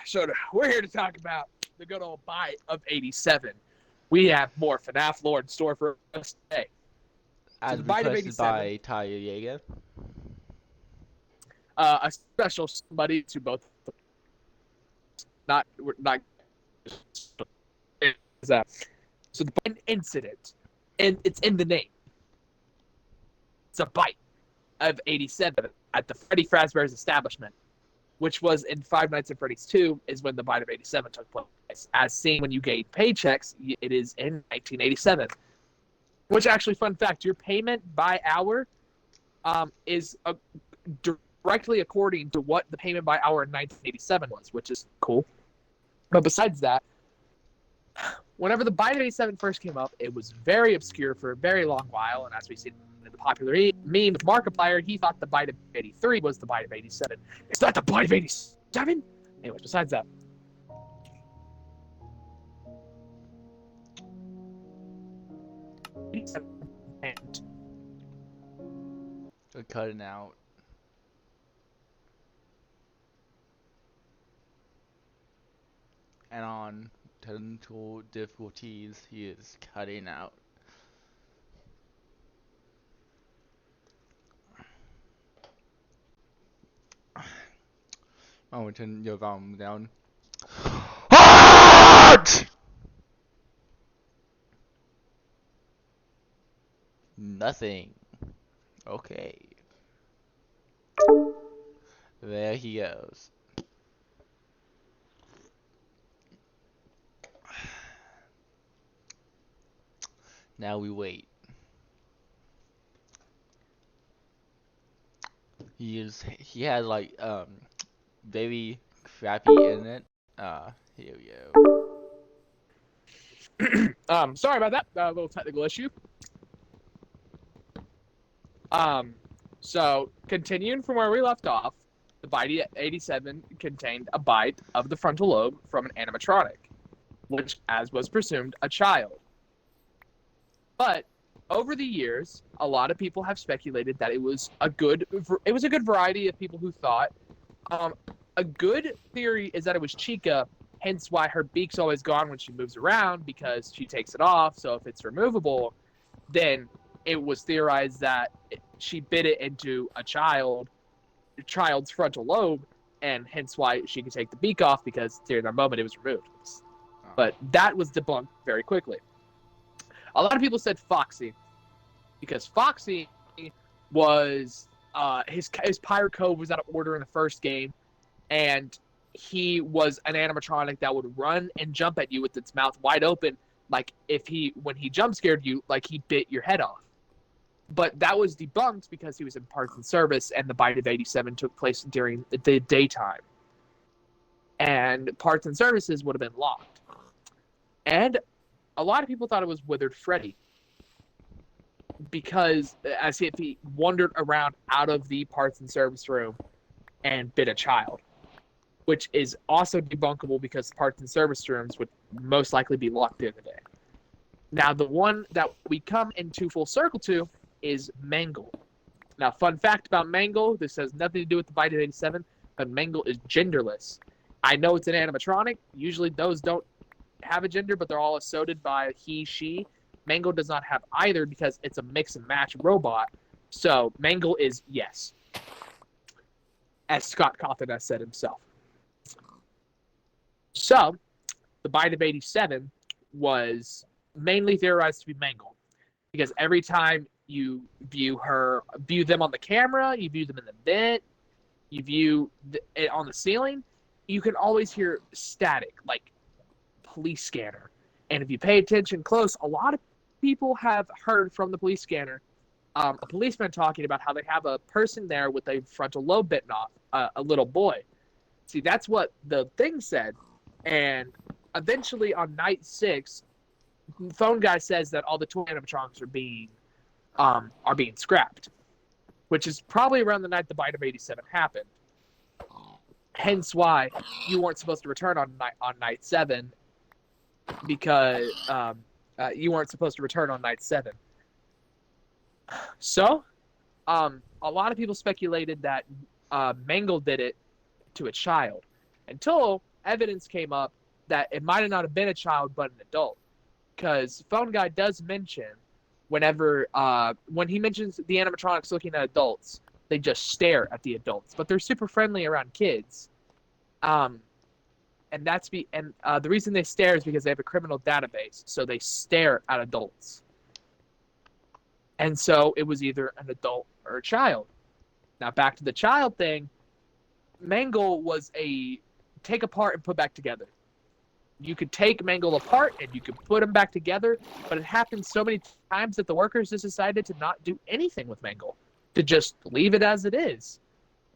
So we're here to talk about the good old bite of 87. We have more FNAF lore in store for us today. So As the bite of requested 87, by Talia Yeager. a special somebody to both, not that. So the bite incident, and it's in the name. It's a bite of 87 at the Freddy Fazbear's establishment, which was in Five Nights at Freddy's 2, is when the bite of 87 took place. As seen when you get paychecks, it is in 1987. Which actually, fun fact, your payment by hour is directly according to what the payment by hour in 1987 was, which is cool. But besides that, whenever the bite of 87 first came up, it was very obscure for a very long while, and as we see in the popular meme with Markiplier, he thought the bite of 83 was the bite of 87. It's not the bite of 87? Anyways, besides that. We're cutting out. And on technical difficulties, he is cutting out. I'm gonna turn your volume down. HEART! Nothing. Okay. There he goes. Now we wait. He has like very crappy internet. Here we go. Sorry about that. A little technical issue. So continuing from where we left off, the bite 87 contained a bite of the frontal lobe from an animatronic, which, as was presumed, a child. But over the years, a lot of people have speculated that it was a good variety of people who thought. A good theory is that it was Chica, hence why her beak's always gone when she moves around, because she takes it off. So if it's removable, then it was theorized that she bit it into a child's frontal lobe, and hence why she could take the beak off, because during that moment it was removed. But that was debunked very quickly. A lot of people said Foxy, because Foxy was his pirate code was out of order in the first game, and he was an animatronic that would run and jump at you with its mouth wide open, like when he jump scared you, like he bit your head off. But that was debunked because he was in parts and service, and the bite of 87 took place during the daytime. And parts and services would have been locked. And a lot of people thought it was Withered Freddy, because as if he wandered around out of the parts and service room and bit a child, which is also debunkable because parts and service rooms would most likely be locked during the day. Now, the one that we come into full circle to is Mangle. Now, fun fact about Mangle, this has nothing to do with the bite of 87, but Mangle is genderless. I know it's an animatronic. Usually those don't have a gender, but they're all associated by he, she. Mangle does not have either because it's a mix and match robot. So Mangle is yes, as Scott Cawthon has said himself. So the bite of 87 was mainly theorized to be Mangle, because every time you view them on the camera, you view them in the vent, you view it on the ceiling, you can always hear static, like police scanner. And if you pay attention close, a lot of people have heard from the police scanner a policeman talking about how they have a person there with a frontal lobe bitten off, a little boy. See, that's what the thing said. And eventually on night 6, the phone guy says that all the toy animatronics are being scrapped, which is probably around the night the bite of 87 happened. Hence why you weren't supposed to return on night 7, because you weren't supposed to return on night 7. So, a lot of people speculated that Mangle did it to a child, until evidence came up that it might have not have been a child but an adult, because Phone Guy does mention when he mentions the animatronics looking at adults, they just stare at the adults, but they're super friendly around kids. And the reason they stare is because they have a criminal database, so they stare at adults. And so it was either an adult or a child. Now back to the child thing, Mangle was a take apart and put back together. You could take Mangle apart and you could put them back together, but it happened so many times that the workers just decided to not do anything with Mangle, to just leave it as it is,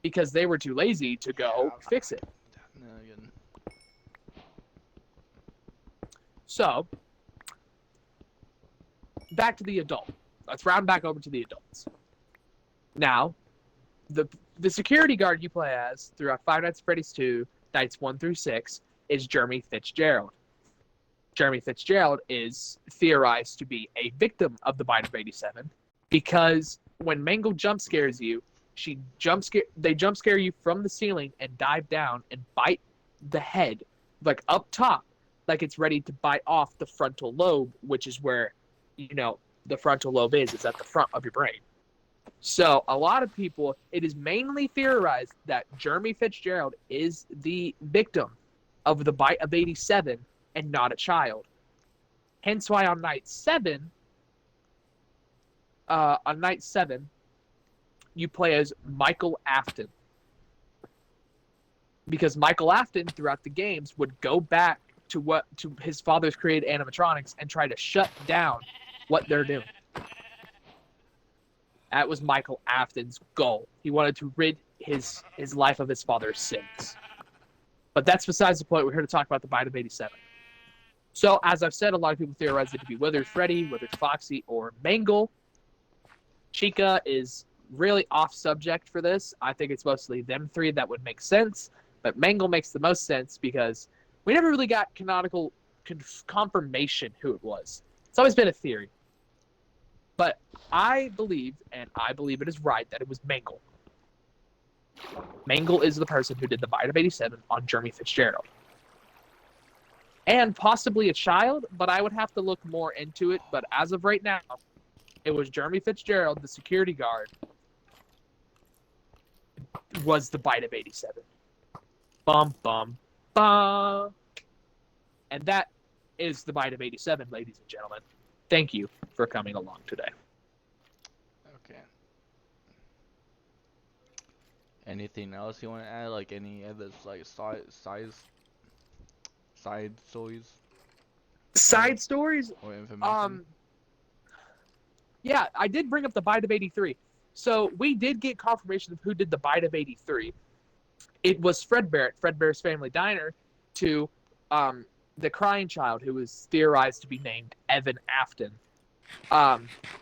because they were too lazy to go fix it. So, back to the adult. Let's round back over to the adults. Now, the security guard you play as throughout Five Nights at Freddy's 2, Nights 1 through 6, is Jeremy Fitzgerald. Jeremy Fitzgerald is theorized to be a victim of the Bite of 87 because when Mangle jump scares you, they jump scare you from the ceiling and dive down and bite the head, like up top, like it's ready to bite off the frontal lobe, which is where, the frontal lobe is. It's at the front of your brain. So a lot of people, it is mainly theorized that Jeremy Fitzgerald is the victim of the Bite of 87 and not a child. Hence why on night 7, you play as Michael Afton. Because Michael Afton, throughout the games, would go back to his father's created animatronics and try to shut down what they're doing. That was Michael Afton's goal. He wanted to rid his life of his father's sins. But that's besides the point. We're here to talk about the Bite of 87. So, as I've said, a lot of people theorize it to be whether it's Freddy, whether it's Foxy, or Mangle. Chica is really off subject for this. I think it's mostly them three that would make sense. But Mangle makes the most sense because we never really got canonical confirmation who it was. It's always been a theory. But I believe, and I believe it is right, that it was Mangle. Mangle is the person who did the Bite of 87 on Jeremy Fitzgerald. And possibly a child, but I would have to look more into it. But as of right now, it was Jeremy Fitzgerald, the security guard, was the Bite of 87. Bum, bum, bum. And that is the Bite of 87, ladies and gentlemen. Thank you for coming along today. Okay. Anything else you want to add? Like any other side stories? Side stories? Or information? Yeah, I did bring up the Bite of 83. So we did get confirmation of who did the Bite of 83. It was Fredbear's Family Diner, to the crying child who was theorized to be named Evan Afton,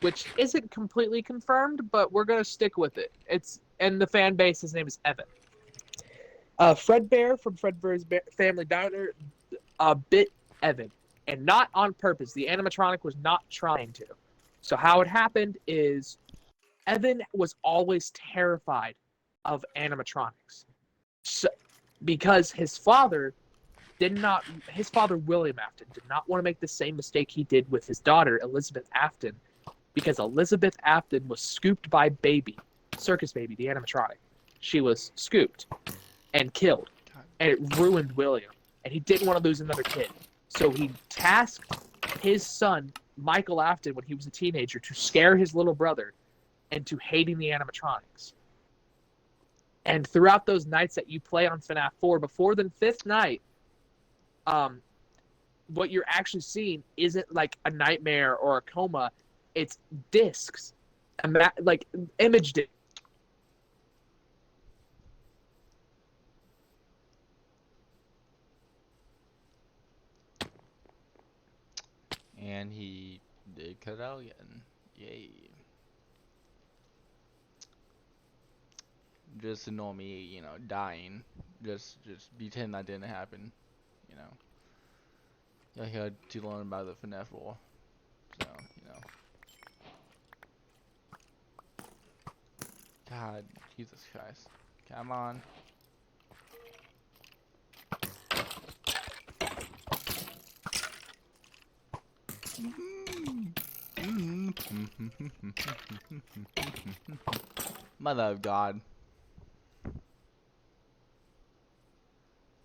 which isn't completely confirmed, but we're going to stick with it. And the fan base, his name is Evan. Fredbear from Fredbear's Family Diner bit Evan, and not on purpose. The animatronic was not trying to. So how it happened is Evan was always terrified of animatronics. So, because his father, William Afton, did not want to make the same mistake he did with his daughter, Elizabeth Afton, because Elizabeth Afton was scooped by Baby, Circus Baby, the animatronic. She was scooped and killed, and it ruined William, and he didn't want to lose another kid. So he tasked his son, Michael Afton, when he was a teenager, to scare his little brother into hating the animatronics. And throughout those nights that you play on FNAF 4, before the 5th night, what you're actually seeing isn't like a nightmare or a coma. It's discs, like image discs. And he did cut out again. Yay. Just ignore me, dying. Just pretend that didn't happen, You're here to learn about the FNAF lore. So, God, Jesus Christ. Come on. Mother of God.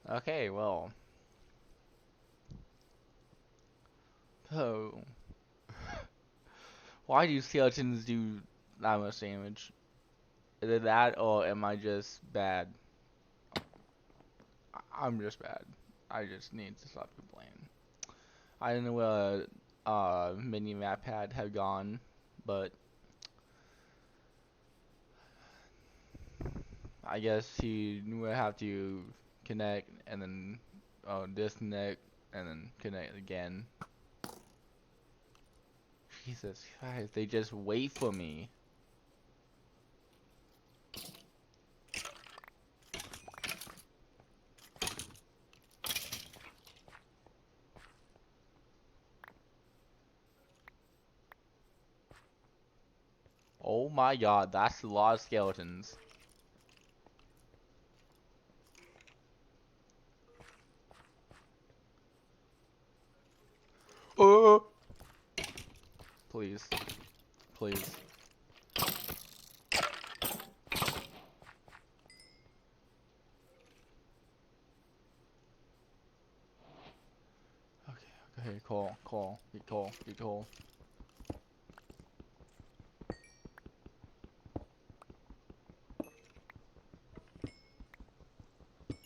Okay, well. Oh. Why do skeletons do that much damage? Is it that, or am I just bad? I'm just bad. I just need to stop complaining. I don't know where mini map pad have gone, but I guess he would have to connect and then disconnect and then connect again. Jesus Christ, they just wait for me. Oh my God, that's a lot of skeletons. Oh! Please. Please. Okay, call. Get call.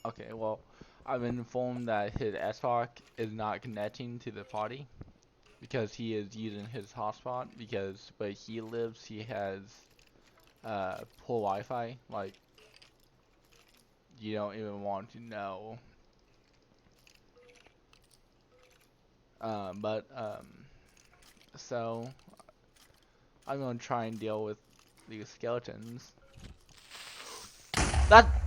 Okay, well, I've been informed that his SROC is not connecting to the party because he is using his hotspot because where he lives he has poor Wi-Fi, like you don't even want to know. So I'm gonna try and deal with these skeletons. That